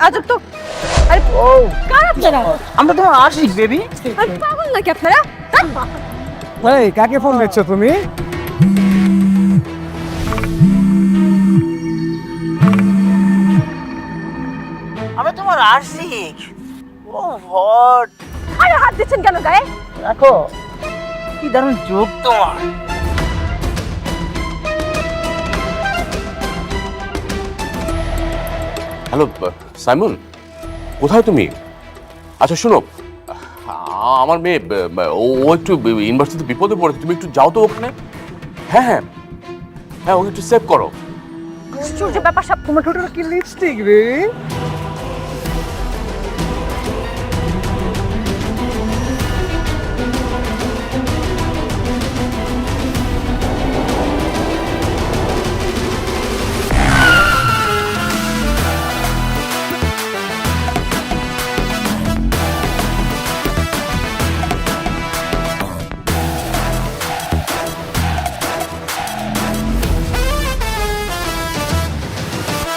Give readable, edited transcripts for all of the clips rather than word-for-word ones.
আজব তো। আরে ও কার আপনারা? আমরা তোমার আশিক বেবি। আরে পাগল নাকি আপনারা? এই কাকে ফোন দিচ্ছ তুমি? আমরা তোমার আশিক। ও হট। আরে হাত দিচ্ছেন কেন গায়ে? দেখো কি দারুণ যোগ তোমার। হ্যালো সাইমন, কোথায় তুমি? আচ্ছা শোনো, আমার মেয়ে ও একটু ইউনিভার্সিটিতে বিপদে পড়েছে, তুমি একটু যাও তো ওখানে। হ্যাঁ হ্যাঁ হ্যাঁ, ওকে একটু সেভ করো। আশ্চর্য ব্যাপার সব। তোমার ঠোঁটের কি লিপস্টিক রে?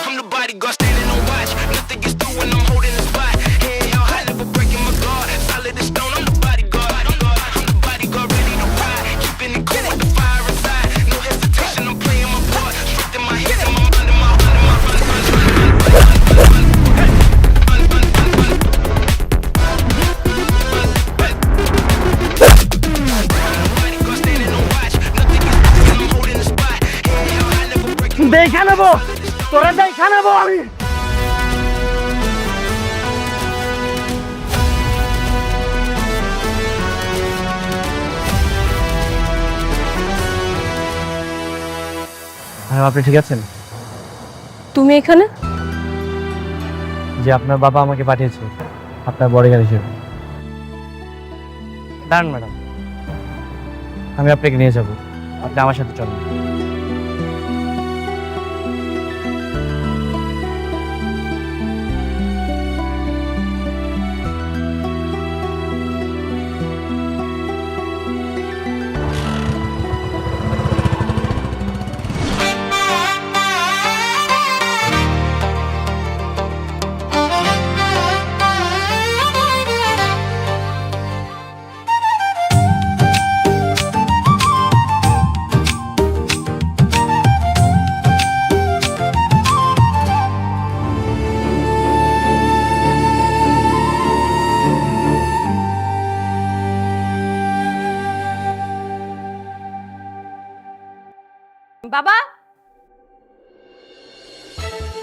I'm the bodyguard standing on watch. Nothing gets through when I'm holding the spot. Head held high, never breaking my guard. Solid as stone, I'm the bodyguard. I'm the bodyguard, ready to ride. Keeping it cool with the fire inside. No hesitation, I'm playing my part. Stripped in my head, and my under my bodyguard standing on watch. Nothing gets through when I'm holding the spot. Head held high, never breaking দেখা নেবো, তোরা দেখা নেবো আমি। হ্যাঁ, আপনি ঠিক আছেন? তুমি এখানে? যে আপনার বাবা আমাকে পাঠিয়েছে আপনার বডিগার্ড হিসেবে। দাঁড়ান ম্যাডাম, আমি আপনাকে নিয়ে যাব, আপনি আমার সাথে চলুন। বাবা,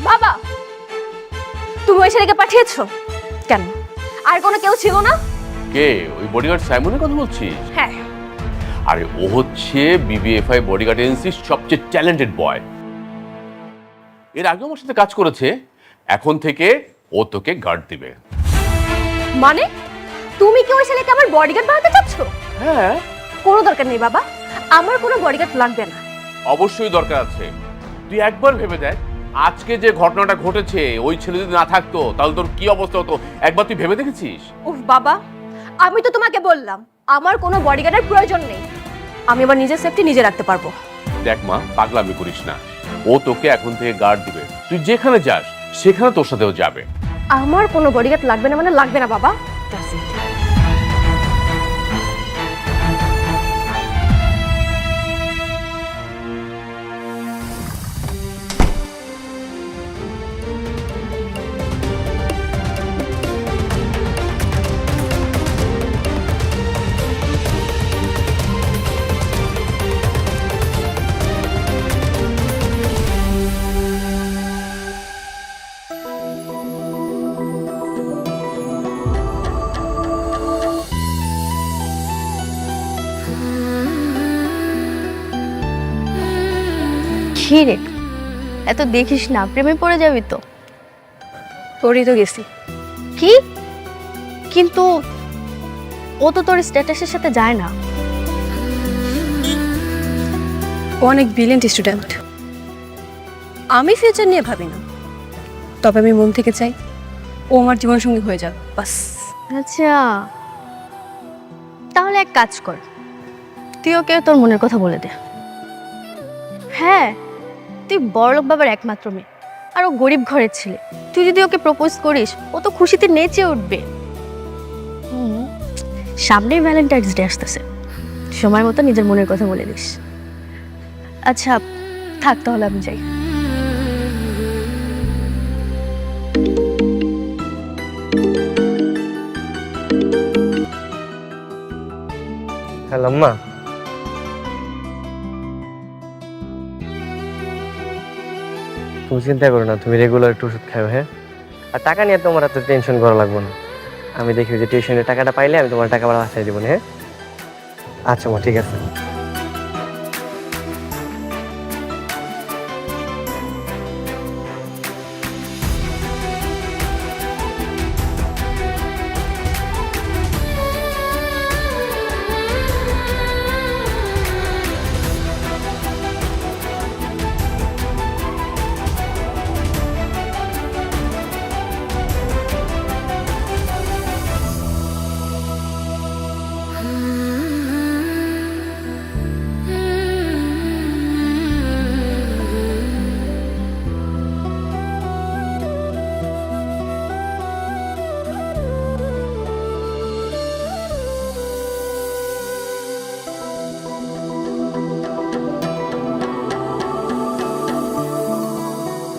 বাবা, তুমি ওই ছেলেকে পাঠিয়েছো কেন? আর কোনো কেউ ছিল না? কে? ওই বডিগার্ড সাইমনের কথা বলছিস? হ্যাঁ। আরে ও হচ্ছে বিবিএফআই বডিগার্ড এজেন্সির সবচেয়ে ট্যালেন্টেড বয়। এর আগে আমার সাথে কাজ করেছে, এখন থেকে ও তোকে গার্ড দিবে। মানে তুমি কি ওই ছেলেকে আমার বডিগার্ড বানাতে চাচ্ছ? হ্যাঁ কোনো দরকার নেই বাবা, আমার কোনো বডিগার্ড লাগবে না। অবশ্যই দরকার আছে। তুই একবার ভেবে দেখ, আজকে যে ঘটনাটা ঘটেছে ওই ছেলে যদি না থাকতো তাহলে তোর কি অবস্থা হতো, একবার তুই ভেবে দেখেছিস? উফ বাবা, আমি তো তোমাকে বললাম আমার কোনো বডিগার্ডের প্রয়োজন নেই, আমি আমার নিজের সেফটি নিজে রাখতে পারবো। দেখ মা, পাগলামি করিস না, ও তোকে এখন থেকে গার্ড দিবে, তুই যেখানে যাস সেখানে তোর সাথেও যাবে। আমার কোনো বডিগার্ড লাগবে না মানে লাগবে না বাবা। That's it. কি রে, এত দেখিস না, প্রেমে পড়ে যাবি তো। পড়েই তো গেছি। কি? কিন্তু ও তো তোর স্ট্যাটাসের সাথে যায় না। ও অনেক ব্রিলিয়েন্ট স্টুডেন্ট। আমি ফিউচার নিয়ে ভাবি না, তবে আমি মন থেকে চাই ও আমার জীবনসঙ্গী হয়ে যাক, বাস। আচ্ছা, তাহলে এক কাজ কর, তুই ওকে তোর মনের কথা বলে দে। হ্যাঁ, তুই বড়লোক বাবার একমাত্র মেয়ে, আর ও গরিব ঘরের ছেলে, তুই যদি ওকে প্রপোজ করিস ও তো খুশিতে নেচে উঠবে। সামনেই ভ্যালেন্টাইন্স ডে আসতেছে, সময় মতো নিজের মনের কথা বলে দিস। আচ্ছা থাক, তাহলে আমি যাই। হ্যালো আম্মা, তুমি চিন্তা করো না, তুমি রেগুলার একটু ওষুধ খাও, হ্যাঁ? আর টাকা নিয়ে তোমার এত টেনশন করা লাগবে না। আমি দেখি যে টিউশনের টাকাটা পাইলে আমি তোমার টাকা বাড়া বাঁচাই দেবো, হ্যাঁ? আচ্ছা মা, ঠিক আছে।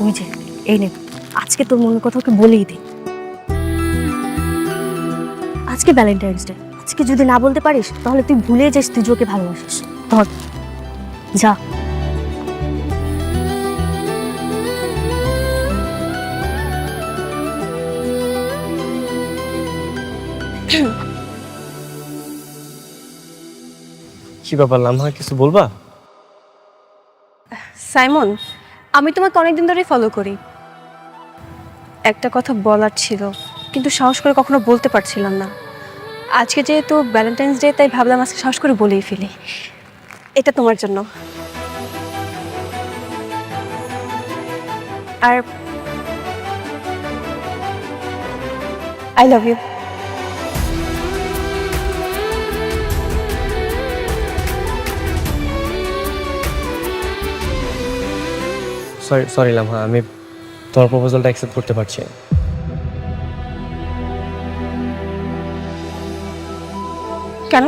ওই যে এই নে, আজকে তোর মনের কথা ওকে বলেই দে। আজকে ভ্যালেন্টাইন্স ডে, আজকে যদি না বলতে পারিস তাহলে তুই ভুলে যাস তুই যে ওকে ভালোবাসিস। ধর যা। কি ব্যাপার লামহা, কিছু বলবা? সাইমন, আমি তোমাকে অনেকদিন ধরেই ফলো করি। একটা কথা বলার ছিল, কিন্তু সাহস করে কখনো বলতে পারছিলাম না। আজকে যেহেতু ভ্যালেন্টাইন্স ডে, তাই ভাবলাম আজকে সাহস করে বলেই ফেলি। এটা তোমার জন্য। আর I love you. Sorry sorry Lamha, আমি তোমার প্রপোজালটা অ্যাকসেপ্ট করতে পারছি না। কেন?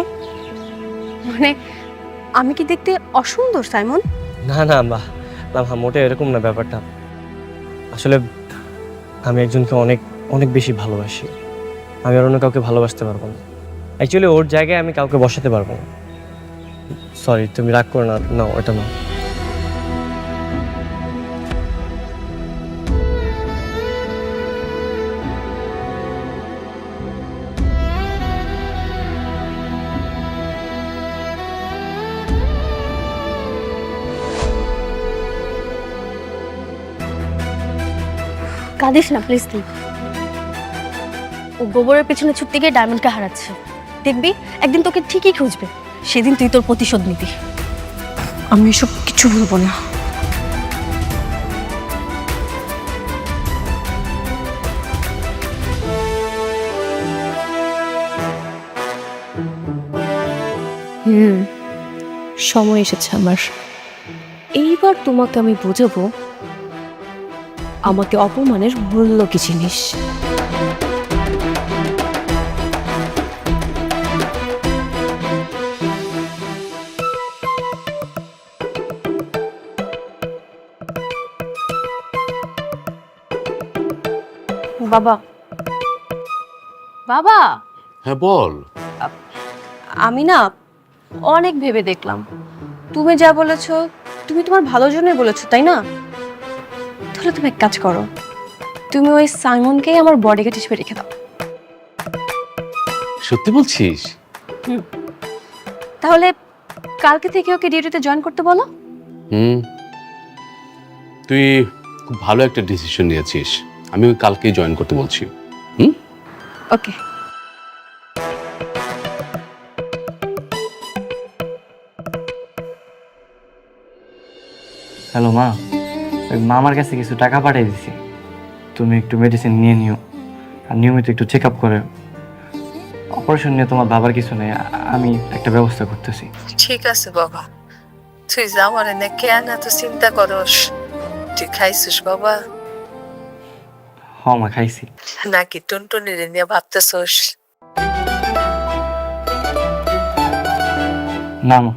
মানে আমি কি দেখতে অসুন্দর সাইমন? না না লামহা, মোটে এরকম না ব্যাপারটা। আসলে আমি একজনকে অনেক অনেক বেশি ভালোবাসি। আমি আর অন্য কাউকে ভালোবাসতে পারবো না। অ্যাকচুয়ালি ওর জায়গায় আমি কাউকে বসাতে পারবো না। সরি, তুমি রাগ করো না। না, ওটা না। কাঁদিস না প্লিজ তুই। ও গোবরের পেছনে ছুটতে গিয়ে ডায়মন্ডকে হারাচ্ছে। দেখবি একদিন তোকে ঠিকই খুঁজবে, সেদিন তুই তোর প্রতিশোধ নিবি। আমি এসব কিছু বলবো না। সময় এসেছে আমার। এইবার তোমাকে আমি বোঝাবো আমাকে অপমানের মূল্য কি জিনিস। বাবা, বাবা, হ্যাঁ বল। আমি না অনেক ভেবে দেখলাম, তুমি যা বলেছো তুমি তোমার ভালোর জন্যই বলেছো, তাই না? তাহলে তুমি এক কাজ করো, তুমি ওই সাইমনকেই আমার বডিগার্ড হিসেবে রেখে দাও। সত্যি বলছিস? তাহলে কালকে থেকে ওকে ডিউটিতে জয়েন করতে বলো। তুই খুব ভালো একটা ডিসিশন নিয়েছিস। আমি ওই কালকেই জয়েন করতে বলছি। ওকে। হ্যালো মা, ওই মামার কাছে কিছু টাকা পাঠিয়ে দিছি, তুমি একটু মেডিসিন নিয়ে নিও আর নিয়মিত একটু চেক আপ করে। অপারেশন নিয়ে তোমার বাবার কিছু নেই, আমি একটা ব্যবস্থা করতেছি। ঠিক আছে বাবা, তুই যাওয়ার এনে কেন এত চিন্তা করস? তুই খাইছিস বাবা? মা খাইছি। নাকি টুনটুনির নিয়ে ভাবতেছস? না মা,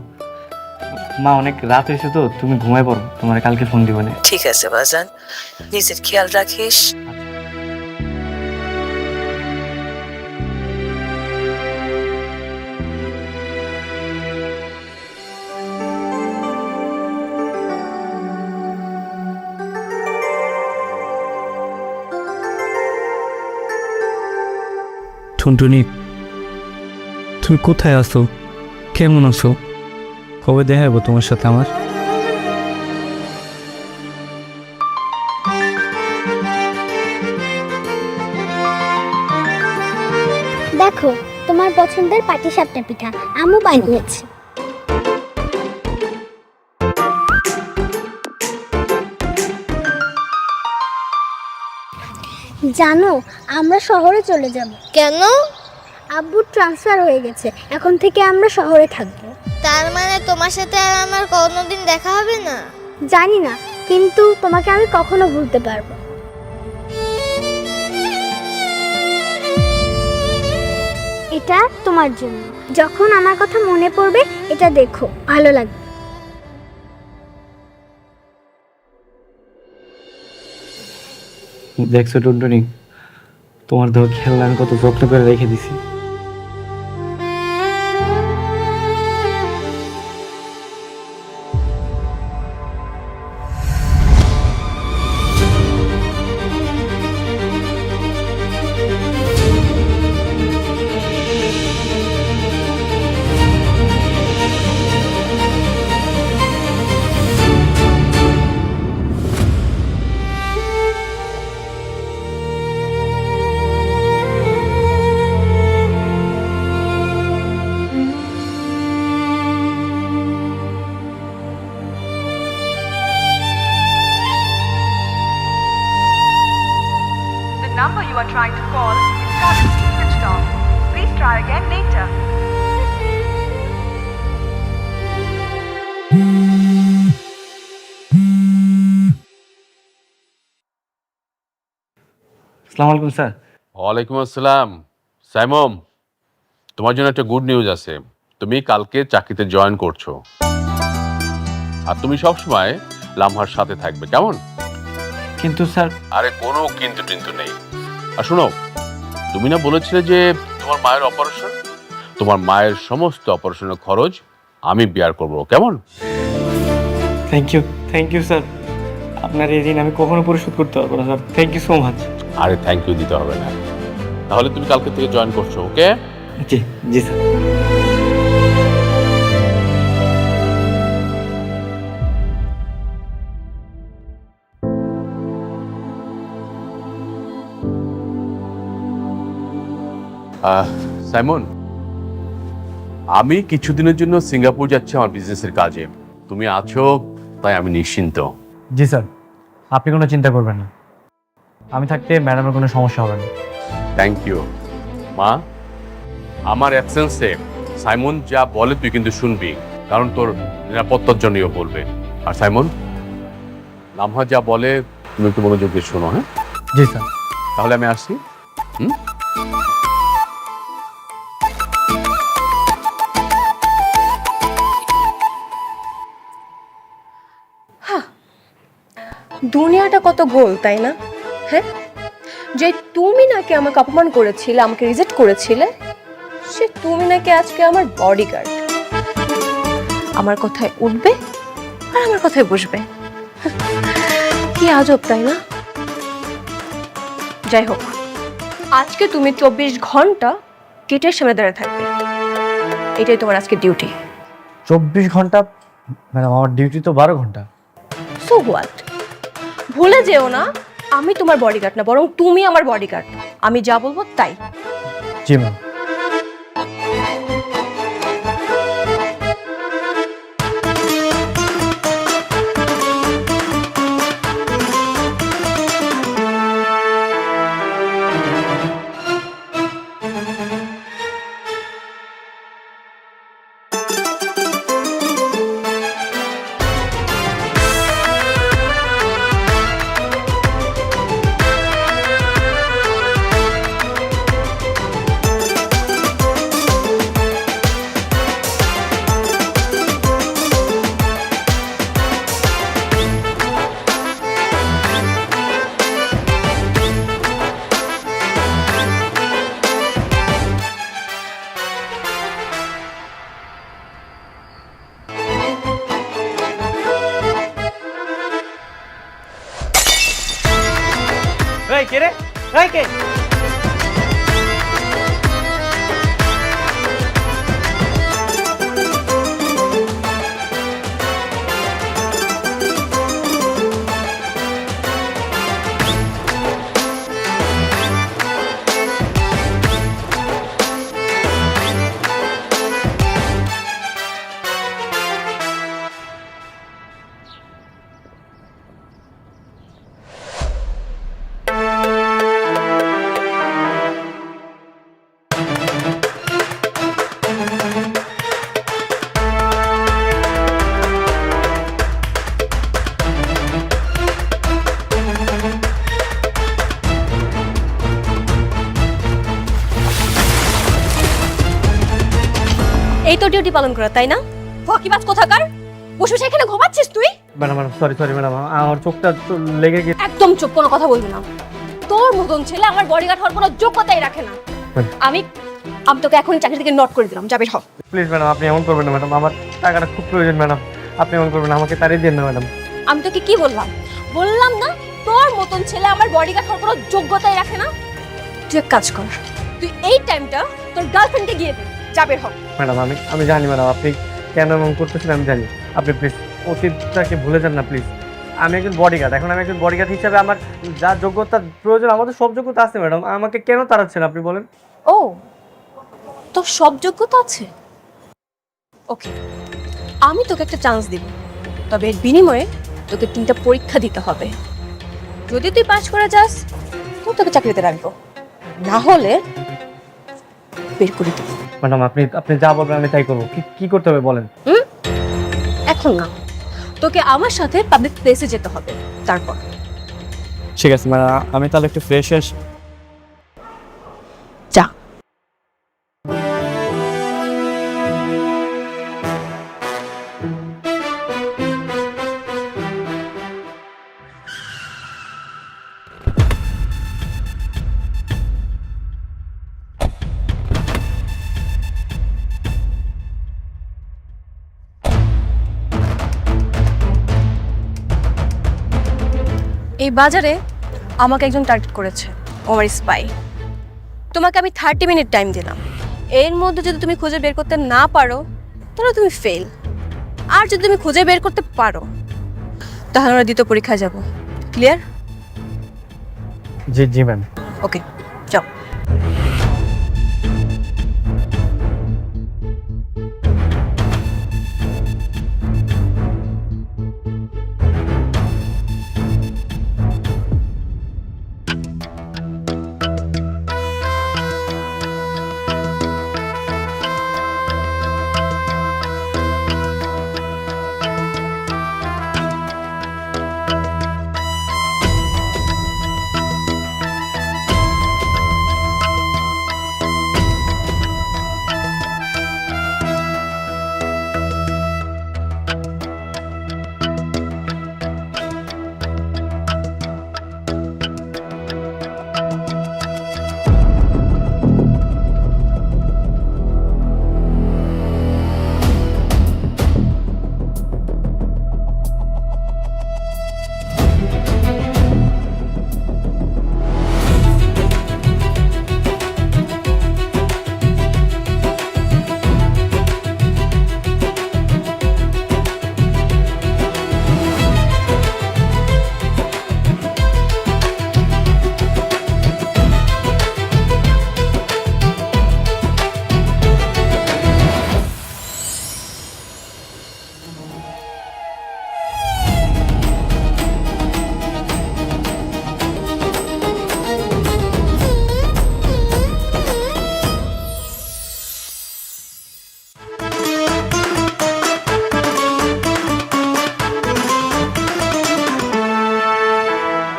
মা অনেক রাত হয়েছে তো, তুমি ঘুমায় পড়ো, তোমার কালকে ফোন দিব না। ঠিক আছে বাজান, নিজের খেয়াল রাখিস। টুনটুনি, তুমি কোথায় আছো? কেমন আছো? কবে দেখা যাবো তোমার সাথে আমার? দেখো তোমার পছন্দের পাটিসাপটা পিঠা আম্মু বানিয়েছে। জানো আমরা শহরে চলে যাব। কেন? আব্বুর ট্রান্সফার হয়ে গেছে, এখন থেকে আমরা শহরে থাকবো। তার মানে তোমার সাথে আর আমার কোনোদিন দেখা হবে না? জানি না, কিন্তু তোমাকে আমি কখনো ভুলতে পারবো। এটা তোমার জন্য, যখন আমার কথা মনে পড়বে এটা দেখো, ভালো লাগবে। দেখছো টুনটুনি, তোমার দেহ খেলনা আমি কত যত্ন করে রেখে দিছি। The number you are trying to call is currently switched off. Please try again later. আসসালামু আলাইকুম স্যার। ওয়ালাইকুম আসসালাম। সাইমন, তোমার জন্য একটা গুড নিউজ আছে। তুমি কালকে চাকরিতে জয়েন করছো, আর তুমি সবসময় লামহার সাথে থাকবে, কেমন? কিন্তু স্যার। আরে কোনো কিন্তু টিন্তু নেই। আর শোনো, তুমি না বলেছিলে যে তোমার মায়ের অপারেশন, তোমার মায়ের সমস্ত অপারেশনের খরচ আমি বিয়ার করবো, কেমন? Thank you sir. আপনার এই ঋণ আমি কখনো পরিশোধ করতে পারবো না sir, thank you so much. আরে থ্যাংক ইউ দিতে হবে না, তাহলে তুমি কালকে থেকে জয়েন করছো, ওকে? জি জি স্যার। সাইমন, আমি কিছুদিনের জন্য সিঙ্গাপুর যাচ্ছি আমার বিজনেসের কাজে। তুমি আছো তাই আমি নিশ্চিন্ত। জি স্যার, আপনি কোনো চিন্তা করবেন না, আমি থাকতে ম্যাডামের কোনো সমস্যা হবে না। থ্যাংক ইউ মা। আমার অ্যাবসেন্সে সাইমন যা বলে তুই কিন্তু শুনবি, কারণ তোর নিরাপত্তার জন্যও বলবে। আর সাইমন, লামহা যা বলে তুমি একটু মনোযোগ দিয়ে শোনো, হ্যাঁ? জি স্যার। তাহলে আমি আসছি। দুনিয়াটা কত গোল, তাই না? হ্যাঁ, যে তুমি নাকি আমাকে অপমান করেছিলে, আমাকে রিজেক্ট করেছিলে, সে তুমি নাকি আজকে আমার বডিগার্ড। আমার কথায় উঠবে আর আমার কথায় বসবে। কি আজব, তাই না? যাই হোক, আজকে তুমি 24 ঘন্টা গেটের সামনে দাঁড়িয়ে থাকবে, এটাই তোমার আজকে ডিউটি। 24 ঘন্টা? ম্যাডাম আমার ডিউটি তো 12 ঘন্টা। So what? ভুলে যেও না, আমি তোমার বডিগার্ড না, বরং তুমি আমার বডিগার্ড। আমি যা বলবো তাই। জি ম্যাম। এই কে রে, এই কে? এই তো ডিউটি পালন করা, তাই না? ফকিবাজ কোথাকার, বসে বসে এখানে ঘুমাচ্ছিস তুই? ম্যাডাম সরি ম্যাডাম, আমার চোখটা লেগে গেছে। একদম চুপ, কোনো কথা বলবি না। তোর মতন ছেলে আমার বডিগার্ড হওয়ার কোনো যোগ্যতাই রাখে না। আমি তোকে এখনই চাকরি থেকে নট করে দিলাম, যাবে হ। প্লিজ ম্যাডাম, আপনি এমন করবেন না ম্যাডাম, আমার টাকাটা খুব প্রয়োজন ম্যাডাম, আপনি এমন করবেন না, আমাকে তাড়িয়ে দিন না ম্যাডাম। আমি তোকে কি বললাম? বললাম না তোর মতন ছেলে আমার বডিগার্ড হওয়ার কোনো যোগ্যতাই রাখে না। তুই এক কাজ কর, তুই এই টাইমটা তোর গার্লফ্রেন্ডকে গিয়ে দে, যাবে হ। ম্যাডাম আমি জানি ম্যাডাম আপনি কেন এমন করতেছেন, আমি জানি। আপনি প্লিজ অতীতটাকে ভুলে যান না প্লিজ। আমি একজন বডিগার্ড, এখন আমি একজন বডিগার্ড হিসাবে আমার যা যোগ্যতার প্রয়োজন, আমাদের সব যোগ্যতা আছে ম্যাডাম, আমাকে কেন তাড়াচ্ছেন আপনি বলেন? ও, তোর সব যোগ্যতা আছে? ওকে, আমি তোকে একটা চান্স দিব, তবে এর বিনিময়ে তোকে 3টা পরীক্ষা দিতে হবে। যদি তুই পাস করে যাস তো তোকে চাকরিতে রাখবো, না হলে বের করে দেবো। ম্যাডাম আপনি যা বলবেন আমি তাই করবো। কি করতে হবে বলেন? এখন না, তোকে আমার সাথে পাবলিক প্লেসে যেতে হবে, তারপর। ঠিক আছে ম্যাডাম, আমি তাহলে একটু ফ্রেশ যা। এই বাজারে আমাকে একজন টার্গেট করেছে, আমার স্পাই। তোমাকে আমি 30 মিনিট টাইম দিলাম, এর মধ্যে যদি তুমি খুঁজে বের করতে না পারো তাহলে তুমি ফেল, আর যদি তুমি খুঁজে বের করতে পারো তাহলে আমরা দ্বিতীয় পরীক্ষায় যাব। ক্লিয়ার? জি ম্যাম। ওকে, যাও।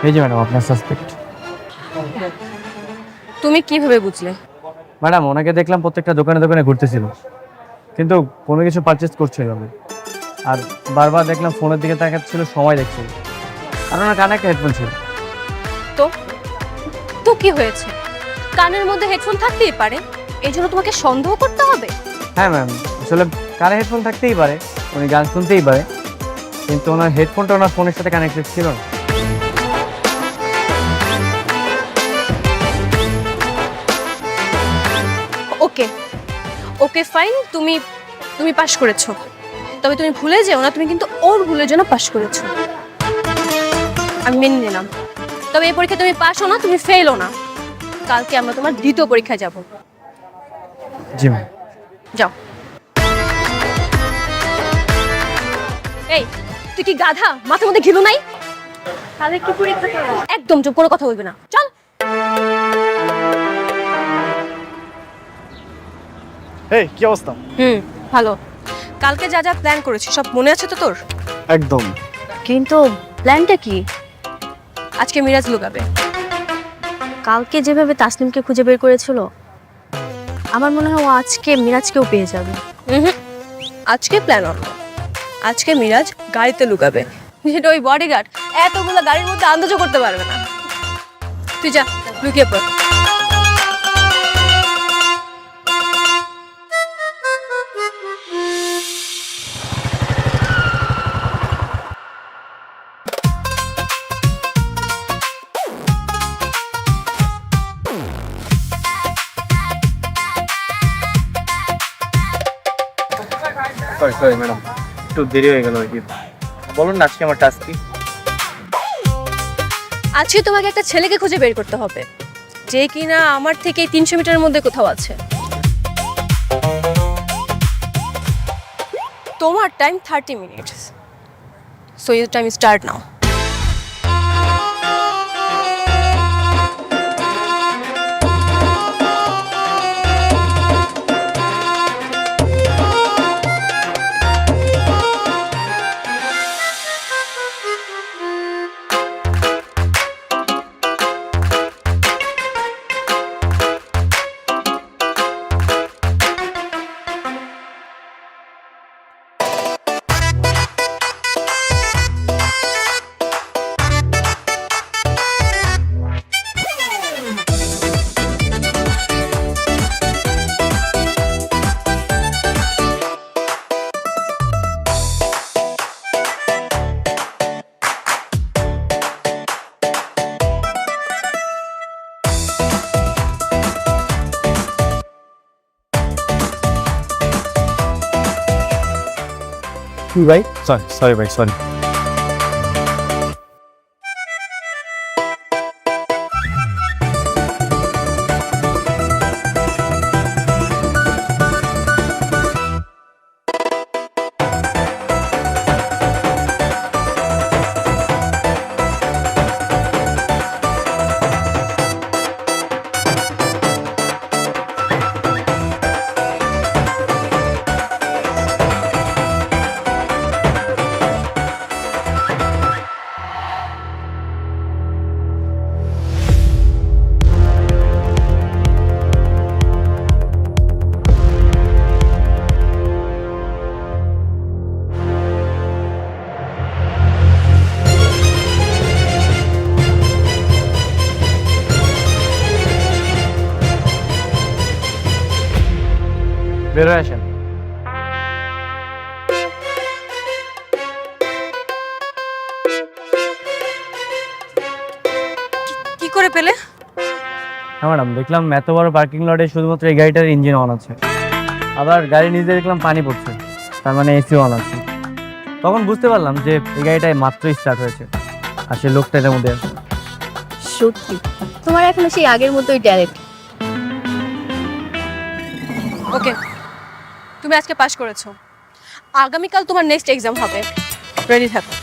এই যে ম্যাডাম আপনার সাসপেক্ট। তুমি কিভাবে বুঝলে? ম্যাডাম ওনাকে দেখলাম প্রত্যেকটা দোকানে দোকানে ঘুরতেছিল, কিন্তু কোনো কিছু পারচেজ করছিল না, আর বারবার দেখলাম ফোনের দিকে তাকাচ্ছিল, সময় দেখছিল, আর ওনার কানে একটা হেডফোন ছিল। তো তো কি হয়েছে? কানের মধ্যে হেডফোন থাকতেই পারে, এই জন্য তোমাকে সন্দেহ করতে হবে? হ্যাঁ ম্যাম, আসলে কানে হেডফোন থাকতেই পারে, উনি গান শুনতেই পারে, কিন্তু ওনার হেডফোনটা ওনার ফোনের সাথে কানেক্টেড ছিল না। ওকে ওকে ফাইন, তুমি তুমি পাশ করেছো, তবে তুমি ভুলে যেও না তুমি কিন্তু ওর ভুলের জন্য পাশ করেছো। আমি মেনে নিলাম, তবে এই পরীক্ষা তুমি পাসও না, তুমি ফেলও না। কালকে আমরা তোমার দ্বিতীয় পরীক্ষায় যাব। জি ম্যাম। যাও। এই তুই কি গাধা, মাথার মধ্যে ঘিলু নাই? তাহলে কি পরীক্ষা করব? একদম চুপ, কোনো কথা বলবি না, চল। এই কি অবস্থা? ভালো। কালকে যা যা প্ল্যান করেছি সব মনে আছে তো তোর? একদম। কিন্তু প্ল্যানটা কি? আজকে মিরাজ লুকাবে। কালকে যেভাবে তাসনিমকে খুঁজে বের করেছিল, আমার মনে হয় ও আজকে মিরাজকেও পেয়ে যাবে। আজকে প্ল্যান অন্য। আজকে মিরাজ গাড়িতে লুকাবে, যেটা ওই বডিগার্ড এতগুলো গাড়ির মধ্যে আন্দাজও করতে পারবে না। তুই যা, লুকিয়ে পড়। সরি ম্যাডাম, একটু দেরি হয়ে গেল আর কি। বলুন না আজকে আমার টাস্ক কি? আজকে তোমাকে একটা ছেলেকে খুঁজে বের করতে হবে, যে কিনা আমার থেকে 300 মিটারের মধ্যে কোথাও আছে। তোমার time 30 minutes, so your time start now. কি ভাই? সরি ভাই, সরি। বের হয়ে আসেন। কি করে পেলে? হ্যাঁ ম্যাডাম, দেখলাম এত বড় পার্কিং লটে শুধুমাত্র এই গাড়িটার ইঞ্জিন অন আছে, আবার গাড়ি নিজে দেখলাম পানি পড়ছে, তার মানে এসি অন আছে। তখন বুঝতে পারলাম যে এই গাড়িটাই মাত্রই স্টার্ট হয়েছে, আর সে লোকটা এটার মধ্যে আছে। সত্যি তোমার এখনো সেই আগের মতোই ট্যালেন্ট। ওকে, তুমি আজকে পাশ করেছো, আগামীকাল তোমার নেক্সট এক্সাম হবে, রেডি থাকো।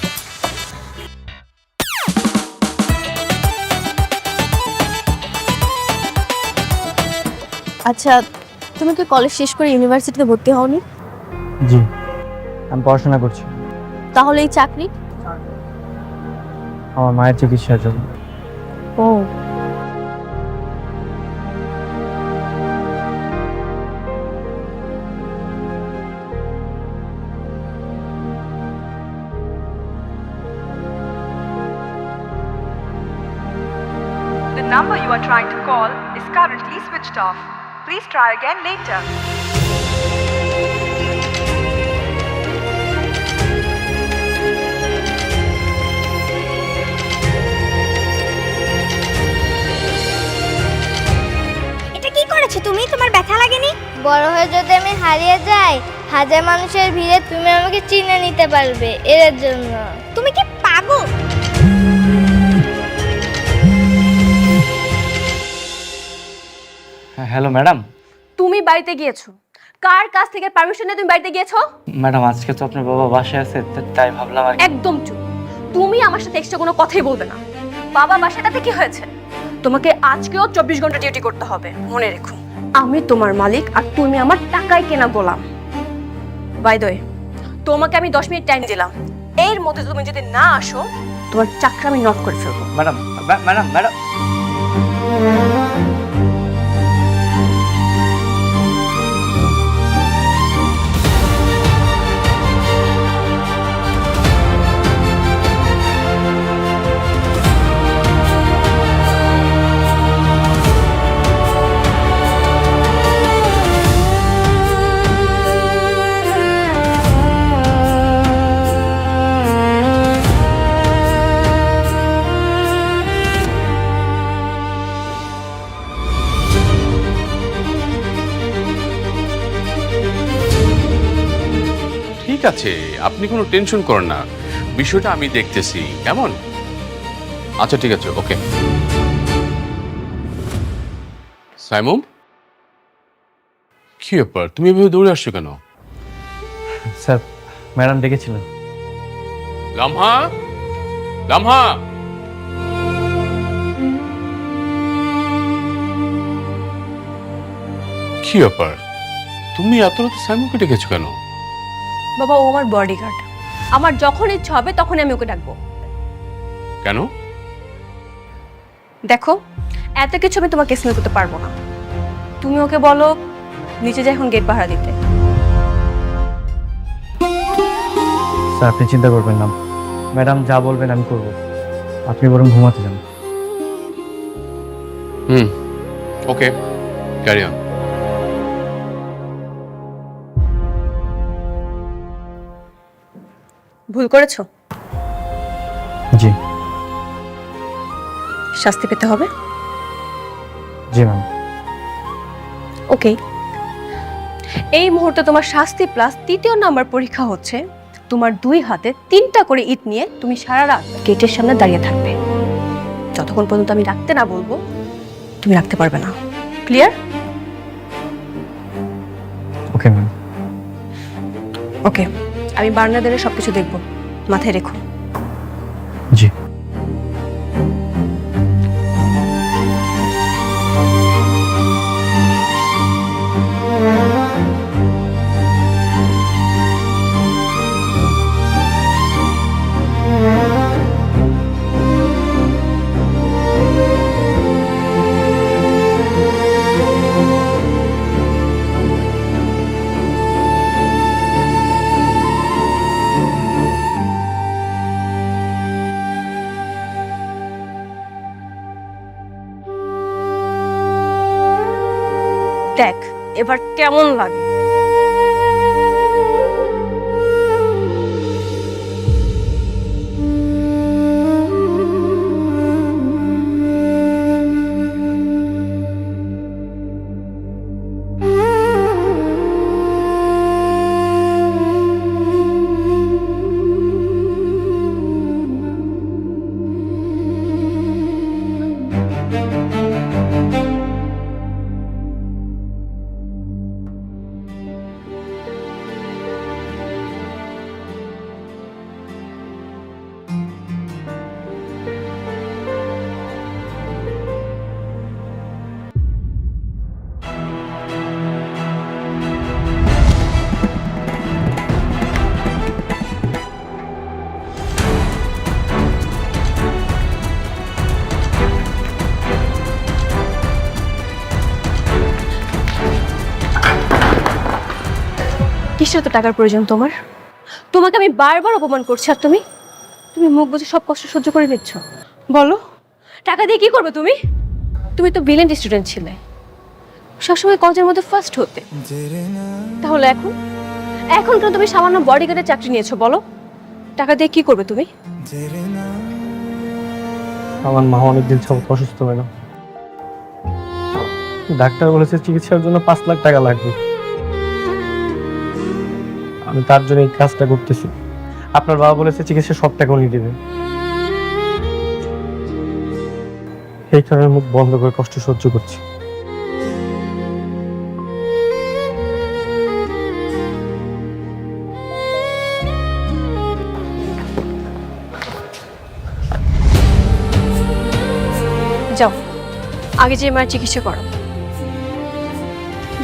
আচ্ছা, তুমি কি কলেজ শেষ করে ইউনিভার্সিটিতে ভর্তি হওনি? জি, আমি পড়াশোনা করছি। তাহলে এই চাকরি? আমার মায়ের চিকিৎসার জন্য। ও, The number you are trying to call is currently switched off. Please try again later. এটা কি করেছো তুমি? তোমার ব্যথা লাগেনি? বড় হয়ে যদি আমি হারিয়ে যাই, হাজার মানুষের ভিড়ে তুমি আমাকে চিনে নিতে পারবে, এর জন্য। তুমি কি পাগল? Hello madam. তুমি বাড়িতে গিয়েছো, কার কাছ থেকে পারমিশন নিয়ে তুমি বাড়িতে গিয়েছো? ম্যাডাম আজকে তো আপনার বাবা বাসায় আছে, তাই ভাবলাম আর একদম চুপ। তুমি আমার সাথে এক্সট্রা কোনো কথাই বলবে না। বাবা বাসাটাতে কি হয়েছে? তোমাকে আজকেও 24 ঘন্টা ডিউটি করতে হবে, মনে রেখো। আমি তোমার মালিক আর তুমি আমার টাকায় কেনা গোলাম। বাই দ্য ওয়ে, তোমাকে আমি 10 মিনিট টাইম দিলাম, এর মধ্যে তুমি যদি না আসো তোমার চাকরি আমি নট করে ফেলবো। ম্যাডাম ম্যাডাম ম্যাডাম ঠিক আছে, আপনি কোনো টেনশন করেন না, বিষয়টা আমি দেখতেছি, কেমন? আচ্ছা ঠিক আছে, ওকে। সাইমুম, কি ব্যাপার, তুমি এভাবে দৌড়ে আসছো কেন? স্যার, ম্যাডাম ডেকেছিলেন। লামহা, লামহা। কি ব্যাপার, তুমি এত রাতে সাইমুমকে ডেকেছো কেন? বাবা, ও আমার বডিগার্ড, আমার যখন ইচ্ছা হবে তখনই আমি ওকে ডাকবো। কেন? দেখো, এত কিছু আমি তোমাকে এক্সপ্লেন করতে পারবো না। তুমি ওকে বলো নিচে যাই এখন গেট পাহারা দিতে। স্যার আপনি চিন্তা করবেন না, ম্যাডাম যা বলবেন আমি করব, আপনি বরং ঘুমাতে যান। ওকে, ক্যারি অন। ভুল করেছো, জি শাস্তি পেতে হবে। জি ম্যাম। ওকে, এই মুহূর্তে তোমার শাস্তি প্লাস 3য় নাম্বার পরীক্ষা হচ্ছে তোমার 2 হাতে 3টা করে ইট নিয়ে তুমি সারা রাত গেটের সামনে দাঁড়িয়ে থাকবে। যতক্ষণ পর্যন্ত আমি রাখতে না বলবো তুমি রাখতে পারবে না। ক্লিয়ার? Okay ma'am. ওকে, আমি বার্নাদেরে সবকিছু দেখবো, মাথায় রেখো। জি। দেখ এবার কেমন লাগে। কিসের তো টাকার প্রয়োজন তোমার? তোমাকে আমি বারবার অপমান করছি আর তুমি তুমি মুখ বুজে সব কষ্ট সহ্য করে নিচ্ছ। বলো, টাকা দিয়ে কি করবে তুমি? তুমি তো ব্রিলিয়েন্ট স্টুডেন্ট ছিলে, সবসময় কলেজের মধ্যে ফার্স্ট হতে, তাহলে এখন এখন কেন তুমি সামান্য বডিগার্ডের চাকরি নিয়েছো? বলো, টাকা দিয়ে কি করবে তুমি? আমার মা অনেকদিন যাবত অসুস্থ ম্যাডাম, ডাক্তার বলেছে চিকিৎসার জন্য 5 লাখ টাকা লাগবে। আমি তার জন্য এই কাজটা করতেছি। আপনার বাবা বলেছে চিকিৎসা সব টাকা উনি দেবে, এই কারণে মুখ বন্ধ করে কষ্ট সহ্য করছি। যাও, আগে যে মায়ের চিকিৎসা করো।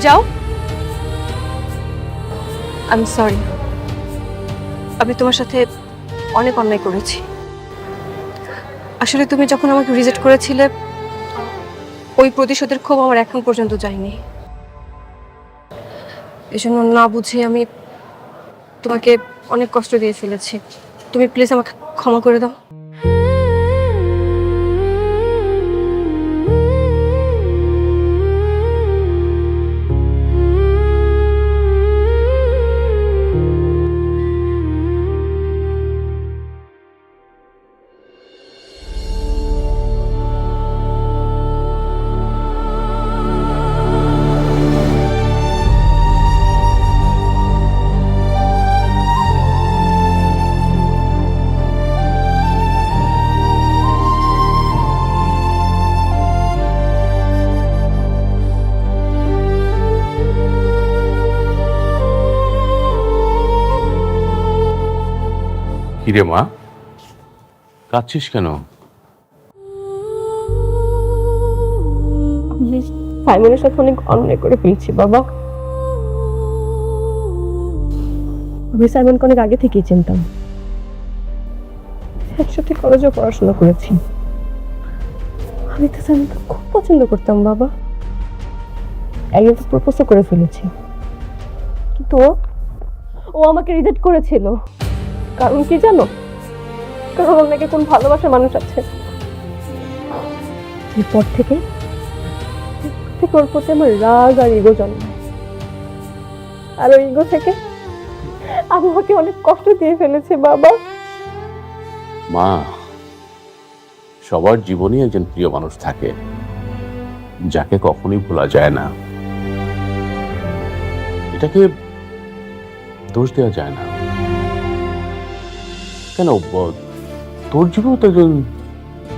যাও। আই এম সরি, আমি তোমার সাথে অনেক অন্যায় করেছি। আসলে তুমি যখন আমাকে রিজেক্ট করেছিলে, ওই প্রতিশোধের ক্ষোভ আমার এখন পর্যন্ত যায়নি। এজন্য না বুঝে আমি তোমাকে অনেক কষ্ট দিয়ে ফেলেছি। তুমি প্লিজ আমাকে ক্ষমা করে দাও। কিরে মা, কাঁদছিস কেন? সাইমনের সাথে অনেক অন্যায় করে ফেলছি বাবা। আমি সাইমনকে অনেক আগে থেকেই চিনতাম, একসাথে কলেজে পড়াশোনা করেছি। আমি তো সাইমনকে খুব পছন্দ করতাম বাবা। একদিন তো প্রপোজও করে ফেলেছি, কিন্তু ও আমাকে রিজেক্ট করেছিল। কারণ কি জানো? কারণ ওর নাকি কোন ভালোবাসার মানুষ আছে। এরপর থেকে ওর প্রতি আমার রাগ আর ইগো জন্মায়, আর ওই ইগো থেকে আমি ওকে অনেক কষ্ট দিয়ে ফেলেছি বাবা। মা, সবার জীবনে একজন প্রিয় মানুষ থাকে যাকে কখনোই ভোলা যায় না। এটাকে দোষ দেওয়া যায় না। কেন, তোর জীবনে তো একজন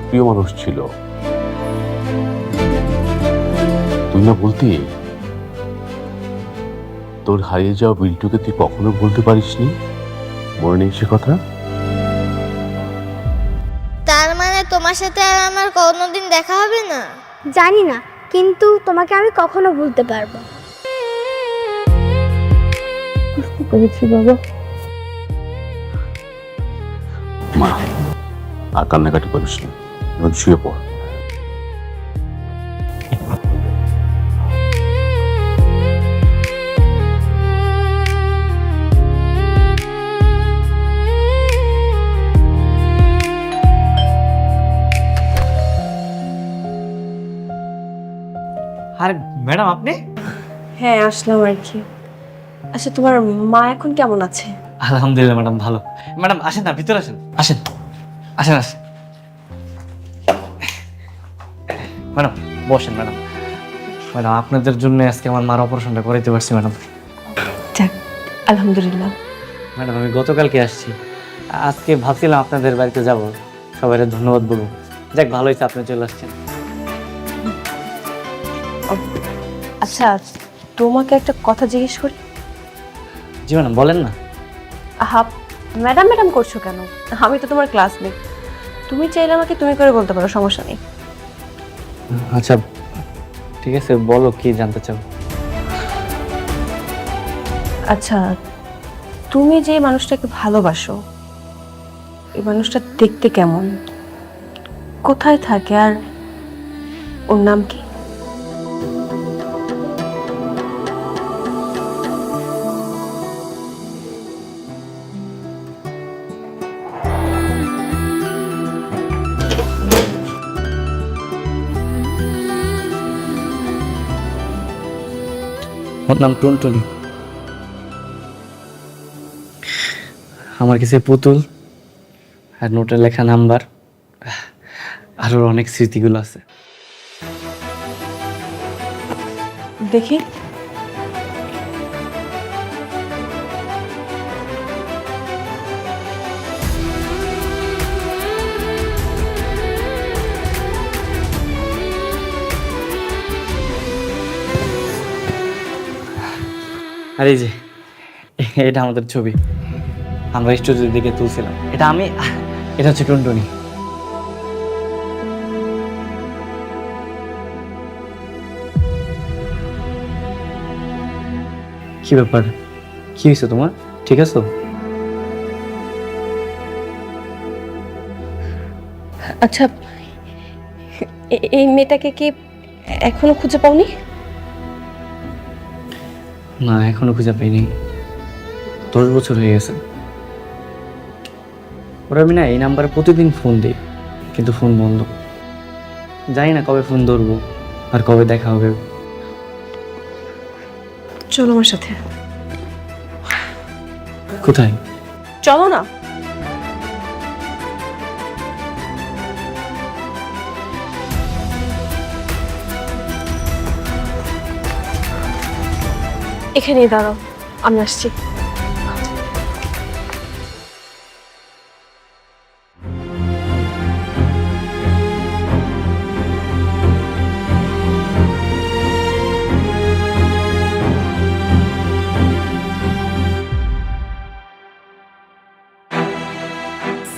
প্রিয় মানুষ ছিল, তুই না বলতি তোর হারিয়ে যাওয়া বিল্টুকে তুই কখনো বলতে পারিসনি? মনে নেই সে কথা? তার মানে তোমার সাথে আর আমার কোনোদিন দেখা হবে না? জানি না, কিন্তু তোমাকে আমি কখনো ভুলতে পারবো। বুঝতে পেরেছি বাবা। মা, আর কান্নাকাটি করিস না, এখন শুয়ে পড়। আর ম্যাডাম আপনি? হ্যাঁ, আসলাম আর কি। আচ্ছা, তোমার মা এখন কেমন আছে? আলহামদুলিল্লাহ ম্যাডাম, ভালো। ম্যাডাম আসেন না, ভিতরে আসেন, আসেন আসেন আসেন। ম্যাডাম বসেন। ম্যাডাম ম্যাডাম আপনাদের জন্য আজকে আমার মার অপারেশনটা করাইতে পারছি ম্যাডাম। যাক, আলহামদুলিল্লাহ। ম্যাডাম আমি গতকালকে আসছি, আজকে ভাবছিলাম আপনাদের বাড়িতে যাব, সবাই ধন্যবাদ বলবো। যাক, ভালো হয়েছে আপনি চলে আসছেন। আচ্ছা, তোমাকে একটা কথা জিজ্ঞেস করি? জি ম্যাডাম, বলেন না। আহা, ম্যাডাম ম্যাডাম করছো কেন? আমি তো তোমার ক্লাসমেট। তুমি চাইলে আমাকে তুমি করে বলতে পারো, সমস্যা নেই। আচ্ছা ঠিক আছে, বলো কি জানতে চাও। আচ্ছা, তুমি যে মানুষটাকে ভালোবাসো, এই মানুষটা দেখতে কেমন, কোথায় থাকে, আর ওর নাম কি? ওর নাম টুনটুনি। আমার কাছে পুতুল আর নোটে লেখা নাম্বার আর ওর অনেক স্মৃতিগুলো আছে। দেখি। আর এই যে এটা আমাদের ছবি, আমরা স্টুডিওর দিকে তুলছিলাম। এটা হচ্ছে টুনটুনি। কি ব্যাপার, কি হয়েছে তোমার? ঠিক আছো? আচ্ছা, এই মেয়েটাকে কি এখনো খুঁজে পাওনি? না, এখনো খুঁজে পাইনি। 10 বছর হয়ে গেছে। ওরা আমি না এই নাম্বারে প্রতিদিন ফোন দিই, কিন্তু ফোন বন্ধ। জানি না কবে ফোন ধরবো আর কবে দেখা হবে। চলো আমার সাথে। কোথায়? চলো না। এখানেই দাঁড়াও, আমি আসছি।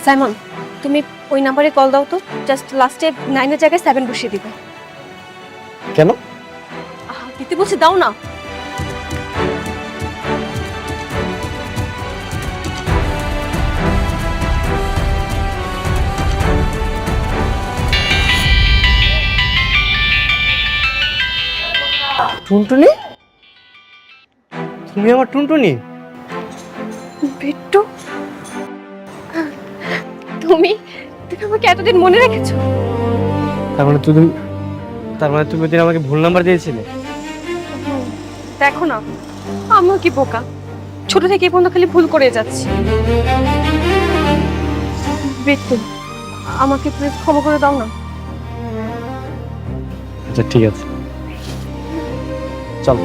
সাইমন, তুমি ওই নাম্বারে কল দাও তো। জাস্ট লাস্টে 9 এর জায়গায় 7 বসিয়ে দিবে। কেন? দিতে বলছি, দাও না। টুনটুনি? তুমি আমার টুনটুনি? বিট্টু, তুমি তুমি আমাকে এতদিন মনে রেখেছো? তার মানে তুমি ওদিন আমাকে ভুল নাম্বার দিয়েছিলে? দেখো না, আমিও কি বোকা, ছোট থেকে এই পর্যন্ত খালি ভুল করে যাচ্ছি। বিট্টু, আমাকে প্লিজ ক্ষমা করে দাও না। আচ্ছা ঠিক আছে, চল।